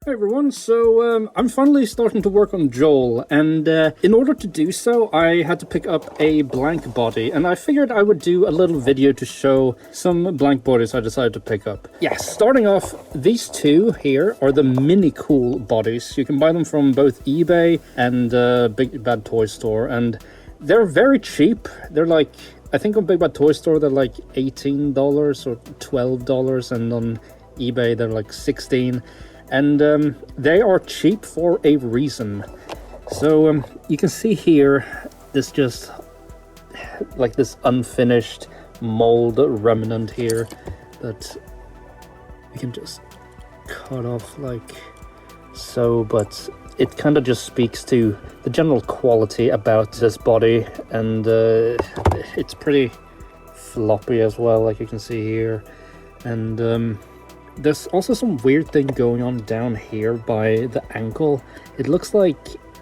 Hey everyone, so I'm finally starting to work on Joel, and in order to do so I had to pick up a blank body, and I figured I would do a little video to show some blank bodies I decided to pick up. Yeah, starting off, these two here are the MiniCool bodies. You can buy them from both eBay and Big Bad Toy Store, and they're very cheap. They're like, I think on Big Bad Toy Store they're like $18 or $12, and on eBay they're like $16. And they are cheap for a reason. So you can see here, this just like this unfinished mold remnant here that you can just cut off like so, but it kind of just speaks to the general quality about this body, and it's pretty floppy as well, like you can see here. And there's also some weird thing going on down here by the ankle. It looks like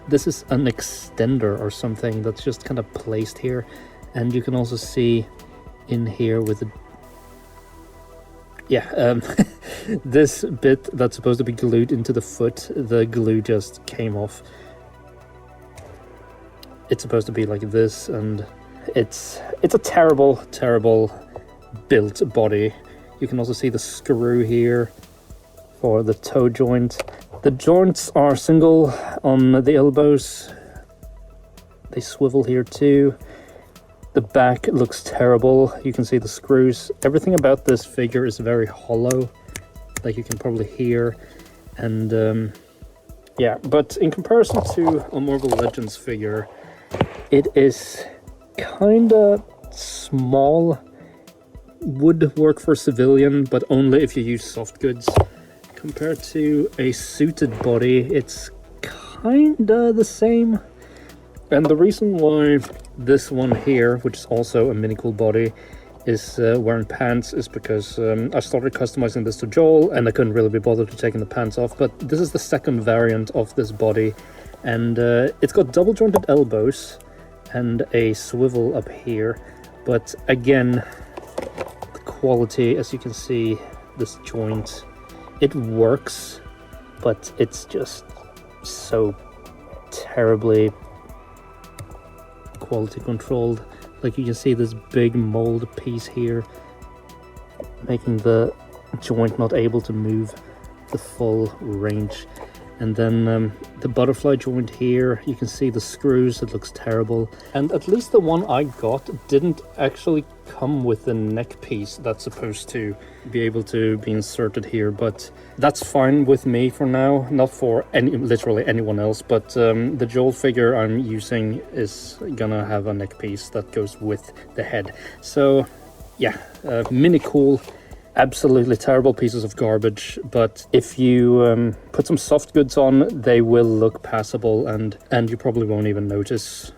this is an extender or something that's just kind of placed here. And you can also see in here with the... yeah, this bit that's supposed to be glued into the foot, the glue just came off. It's supposed to be like this, and it's a terrible, terrible built body. You can also see the screw here for the toe joint. The joints are single on the elbows. They swivel here too. The back looks terrible. You can see the screws. Everything about this figure is very hollow, like you can probably hear. And yeah, but in comparison to a Marvel Legends figure, it is kinda small. Would work for civilian, but only if you use soft goods. Compared to a suited body, it's kinda the same. And the reason why this one here, which is also a MiniCool body, is wearing pants is because I started customizing this to Joel and I couldn't really be bothered to taking the pants off. But this is the second variant of this body, and it's got double jointed elbows and a swivel up here. But again, quality, as you can see, this joint, it works, but it's just so terribly quality controlled. Like you can see this big mold piece here making the joint not able to move the full range. And then the butterfly joint here, you can see the screws, it looks terrible. And at least the one I got didn't actually come with the neck piece that's supposed to be able to be inserted here, but that's fine with me for now, not for literally anyone else. But the Joel figure I'm using is gonna have a neck piece that goes with the head. So yeah, MiniCool. Absolutely terrible pieces of garbage, but if you put some soft goods on, they will look passable, and you probably won't even notice.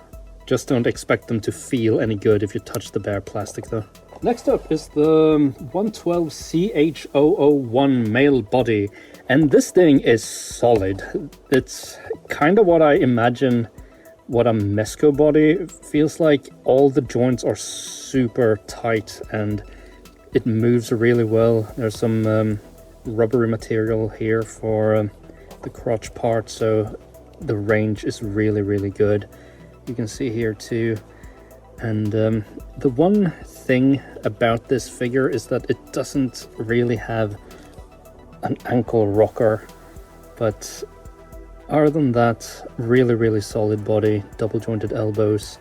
Just don't expect them to feel any good if you touch the bare plastic though. Next up is the 112CH001 male body, and this thing is solid. It's kind of what I imagine what a Mezco body feels like. All the joints are super tight and it moves really well. There's some rubbery material here for the crotch part, so the range is really, really good. You can see here too. And the one thing about this figure is that it doesn't really have an ankle rocker. But other than that, really, really solid body, double jointed elbows.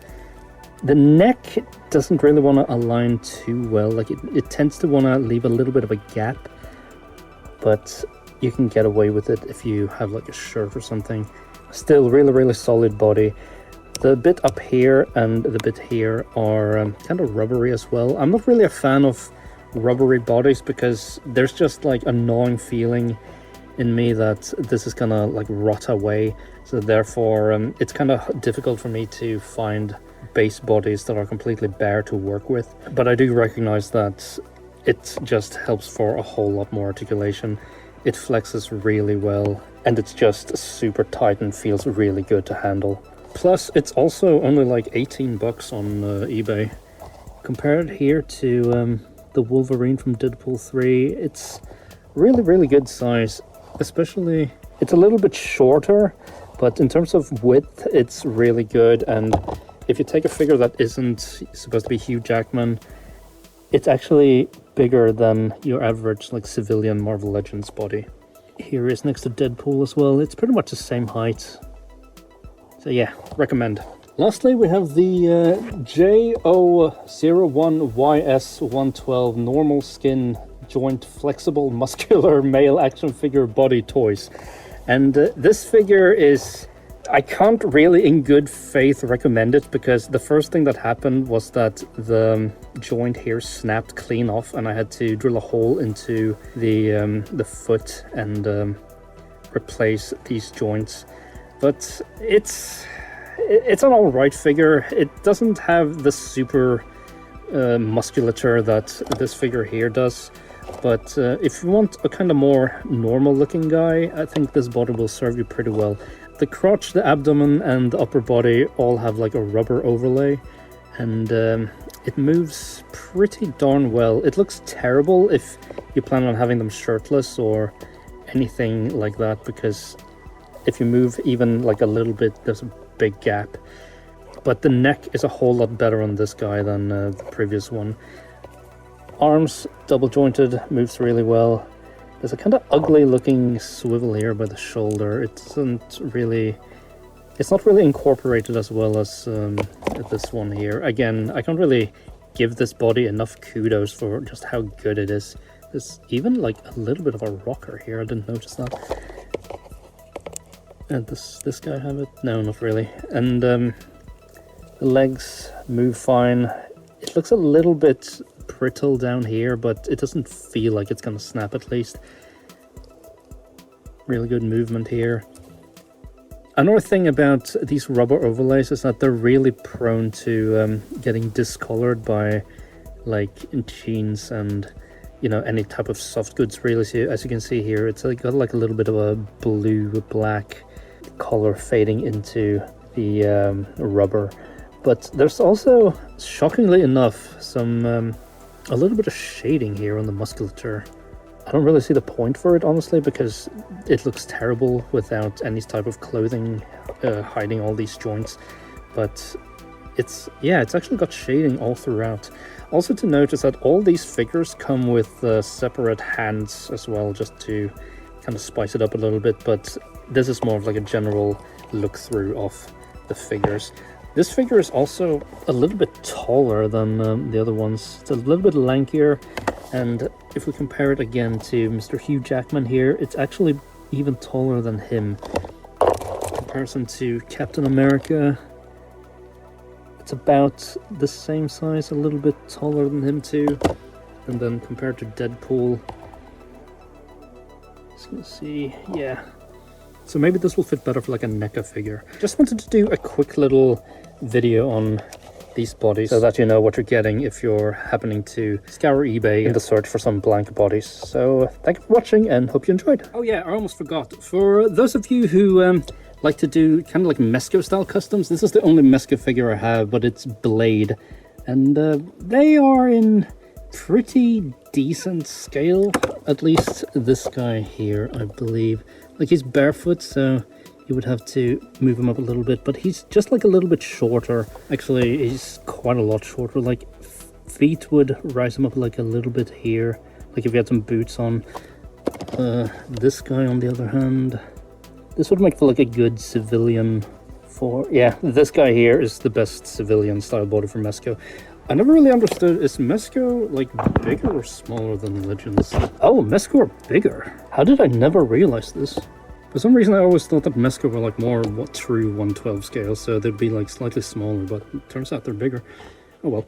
The neck doesn't really want to align too well, like it tends to want to leave a little bit of a gap, but you can get away with it if you have like a shirt or something. Still really, really solid body. The bit up here and the bit here are kind of rubbery as well. I'm not really a fan of rubbery bodies because there's just like a gnawing feeling in me that this is gonna like rot away. So therefore it's kind of difficult for me to find base bodies that are completely bare to work with. But I do recognize that it just helps for a whole lot more articulation. It flexes really well and it's just super tight and feels really good to handle. Plus it's also only like 18 bucks on eBay. Compared here to the Wolverine from Deadpool 3, it's really, really good size. Especially It's a little bit shorter, but in terms of width, it's really good. And if you take a figure that isn't supposed to be Hugh Jackman, it's actually bigger than your average like civilian Marvel Legends body. Here is next to Deadpool as well. It's pretty much the same height. So yeah, recommend. Lastly, we have the JO01YS112 normal skin joint flexible muscular male action figure body toys. And this figure is, I can't really in good faith recommend it, because the first thing that happened was that the joint here snapped clean off and I had to drill a hole into the foot and replace these joints. But it's an alright figure. It doesn't have the super musculature that this figure here does. But if you want a kind of more normal looking guy, I think this body will serve you pretty well. The crotch, the abdomen and the upper body all have like a rubber overlay, and it moves pretty darn well. It looks terrible if you plan on having them shirtless or anything like that, because if you move even like a little bit, there's a big gap. But the neck is a whole lot better on this guy than the previous one. Arms, double jointed, moves really well. There's a kind of ugly looking swivel here by the shoulder. It's not really incorporated as well as this one here. Again, I can't really give this body enough kudos for just how good it is. There's even like a little bit of a rocker here. I didn't notice that. And does this guy have it? No, not really. And the legs move fine. It looks a little bit brittle down here, but it doesn't feel like it's gonna snap, at least. Really good movement here. Another thing about these rubber overlays is that they're really prone to getting discolored by like jeans and, you know, any type of soft goods really. So as you can see here, it's like got like a little bit of a blue black color fading into the rubber. But there's also, shockingly enough, some a little bit of shading here on the musculature. I don't really see the point for it, honestly, because it looks terrible without any type of clothing hiding all these joints. But it's actually got shading all throughout. Also to note is that all these figures come with separate hands as well, just to kind of spice it up a little bit. But this is more of like a general look through of the figures. This figure is also a little bit taller than the other ones. It's a little bit lankier, and if we compare it again to Mr. Hugh Jackman here, it's actually even taller than him. In comparison to Captain America, it's about the same size, a little bit taller than him too. And then compared to Deadpool, just gonna see, yeah. So maybe this will fit better for like a NECA figure. Just wanted to do a quick little video on these bodies so that you know what you're getting if you're happening to scour eBay in the search for some blank bodies. So thank you for watching and hope you enjoyed. Oh yeah, I almost forgot. For those of you who like to do kind of like Mezco style customs, this is the only Mezco figure I have, but it's Blade. And they are in pretty decent scale, at least this guy here, I believe. Like, he's barefoot, so you would have to move him up a little bit, but he's just like a little bit shorter. Actually, he's quite a lot shorter. Like, feet would rise him up like a little bit here, like if you had some boots on. This guy, on the other hand, this would make for like a good civilian for... Yeah, this guy here is the best civilian style body for Mezco. I never really understood, is Mezco like bigger or smaller than Legends? Oh, Mezco are bigger. How did I never realize this? For some reason I always thought that Mezco were like more true 112 scale, so they'd be like slightly smaller, but it turns out they're bigger. Oh well.